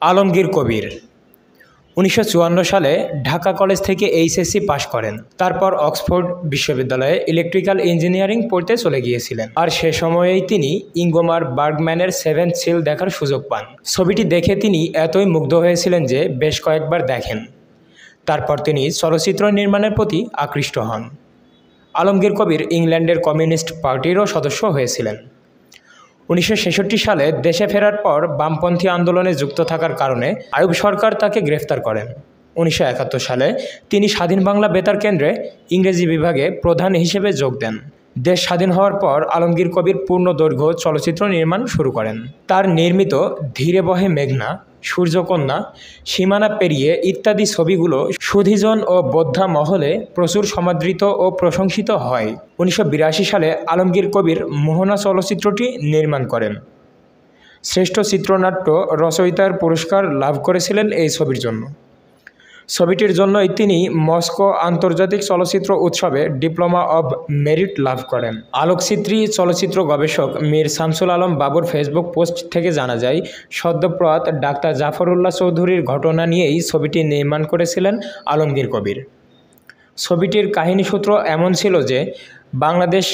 আলমগীর কবির ১৯৫৪ সালে ঢাকা কলেজ থেকে এইচএসসি পাশ করেন। তারপর অক্সফোর্ড বিশ্ববিদ্যালয়ে ইলেকট্রিক্যাল ইঞ্জিনিয়ারিং পড়তে চলে গিয়েছিলেন। আর সে সময়েই তিনি ইঙ্গমার বার্গম্যানের সেভেন্থ সিল দেখার সুযোগ পান। ছবিটি দেখে তিনি এতই মুগ্ধ হয়েছিলেন যে বেশ কয়েকবার দেখেন। তারপর তিনি চলচ্চিত্র নির্মাণের প্রতি আকৃষ্ট হন। আলমগীর কবির ইংল্যান্ডের কমিউনিস্ট পার্টিরও সদস্য হয়েছিলেন। ১৯৬৬ সালে দেশে ফেরার পর বামপন্থী আন্দোলনে যুক্ত থাকার কারণে আইয়ুব সরকার তাকে গ্রেফতার করেন। ১৯৭১ সালে তিনি স্বাধীন বাংলা বেতার কেন্দ্রে ইংরেজি বিভাগে প্রধান হিসেবে যোগ দেন। দেশ স্বাধীন হওয়ার পর আলমগীর কবির পূর্ণদৈর্ঘ্য চলচ্চিত্র নির্মাণ শুরু করেন। তার নির্মিত ধীরে বহে মেঘনা, সূর্যকন্যা, সীমানা পেরিয়ে ইত্যাদি ছবিগুলো সুধীজন ও বোদ্ধা মহলে প্রচুর সমাদৃত ও প্রশংসিত হয়। ১৯৮২ সালে আলমগীর কবির মোহনা চলচ্চিত্রটি নির্মাণ করেন। শ্রেষ্ঠ চিত্রনাট্য রচয়িতার পুরস্কার লাভ করেছিলেন এই ছবির জন্য। ছবিটির জন্যই তিনি মস্কো আন্তর্জাতিক চলচ্চিত্র উৎসবে ডিপ্লোমা অব মেরিট লাভ করেন। আলোকচিত্রী চলচ্চিত্র গবেষক মীর শামসুল আলম বাবুর ফেসবুক পোস্ট থেকে জানা যায়, সদ্যপ্রয়াত ডাক্তার জাফরুল্লাহ চৌধুরীর ঘটনা নিয়েই ছবিটি নির্মাণ করেছিলেন আলমগীর কবির। ছবিটির কাহিনীসূত্র এমন ছিল যে, বাংলাদেশ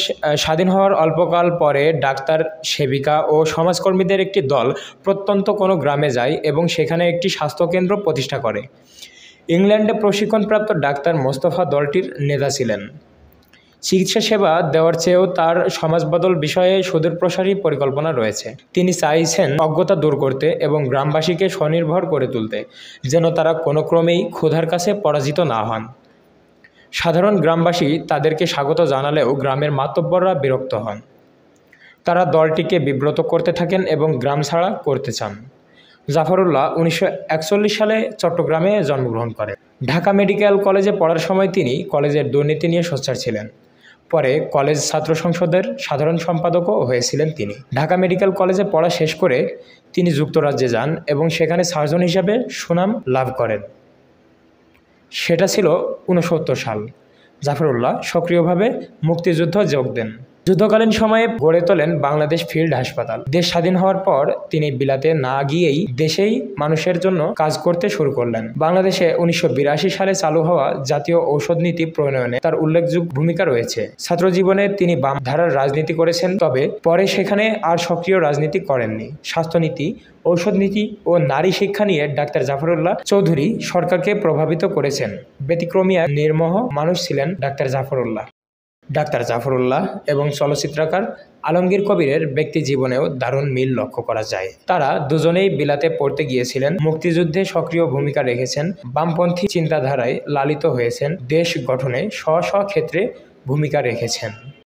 স্বাধীন হওয়ার অল্পকাল পরে ডাক্তার, সেবিকা ও সমাজকর্মীদের একটি দল প্রত্যন্ত কোনো গ্রামে যায় এবং সেখানে একটি স্বাস্থ্যকেন্দ্র প্রতিষ্ঠা করে। ইংল্যান্ডে প্রশিক্ষণপ্রাপ্ত ডাক্তার মোস্তফা দলটির নেতা ছিলেন। চিকিৎসা সেবা দেওয়ার চেয়েও তার সমাজবদল বিষয়ে সুদূরপ্রসারী পরিকল্পনা রয়েছে। তিনি চাইছেন অজ্ঞতা দূর করতে এবং গ্রামবাসীকে স্বনির্ভর করে তুলতে, যেন তারা কোনো ক্রমেই ক্ষুধার কাছে পরাজিত না হন। সাধারণ গ্রামবাসী তাদেরকে স্বাগত জানালেও গ্রামের মাতব্বররা বিরক্ত হন। তারা দলটিকে বিব্রত করতে থাকেন এবং গ্রাম ছাড়া করতে চান। জাফরুল্লাহ ১৯৪১ সালে চট্টগ্রামে জন্মগ্রহণ করেন। ঢাকা মেডিকেল কলেজে পড়ার সময় তিনি কলেজের দুর্নীতি নিয়ে সোচ্চার ছিলেন। পরে কলেজ ছাত্র সংসদের সাধারণ সম্পাদকও হয়েছিলেন তিনি। ঢাকা মেডিকেল কলেজে পড়া শেষ করে তিনি যুক্তরাজ্যে যান এবং সেখানে সার্জন হিসাবে সুনাম লাভ করেন। সেটা ছিল ৬৯ সাল। জাফরুল্লাহ সক্রিয়ভাবে মুক্তিযুদ্ধ যোগ দেন। যুদ্ধকালীন সময়ে গড়ে তোলেন বাংলাদেশ ফিল্ড হাসপাতাল। দেশ স্বাধীন হওয়ার পর তিনি বিলাতে না গিয়েই দেশেই মানুষের জন্য কাজ করতে শুরু করলেন। বাংলাদেশে ১৯৮২ সালে চালু হওয়া জাতীয় ঔষধ নীতি প্রণয়নে তার উল্লেখযোগ্য ভূমিকা রয়েছে। ছাত্রজীবনে তিনি বাম ধারার রাজনীতি করেছেন, তবে পরে সেখানে আর সক্রিয় রাজনীতি করেননি। স্বাস্থ্যনীতি, ঔষধ নীতি ও নারী শিক্ষা নিয়ে ডাক্তার জাফরুল্লাহ চৌধুরী সরকারকে প্রভাবিত করেছেন। ব্যতিক্রমী এক নির্মোহ মানুষ ছিলেন ডাক্তার জাফরুল্লাহ। ডাক্তার জাফরুল্লাহ এবং চলচ্চিত্রকার আলমগীর কবিরের ব্যক্তি জীবনেও দারুণ মিল লক্ষ্য করা যায়। তারা দুজনেই বিলাতে পড়তে গিয়েছিলেন, মুক্তিযুদ্ধে সক্রিয় ভূমিকা রেখেছেন, বামপন্থী চিন্তাধারায় লালিত হয়েছেন, দেশ গঠনে স্ব স্ব ক্ষেত্রে ভূমিকা রেখেছেন।